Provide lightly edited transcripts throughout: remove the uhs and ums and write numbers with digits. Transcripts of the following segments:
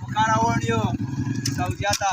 Bukhara Saudiata.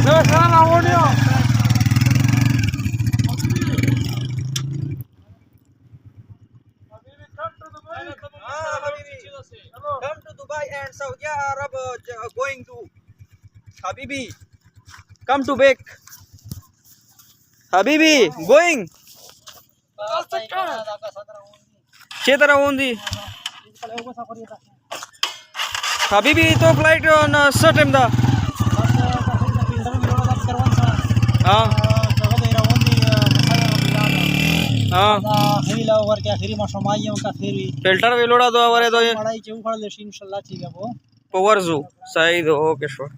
Terus sekarang audio. Come to Dubai and Saudi Arab going to Habibi. Come to back. Habibi going. Chetara undi. Habibi to flight on certain da. हाँ हाँ filter वेलोड़ा दो हमारे दो ये power जो सही दो okay sure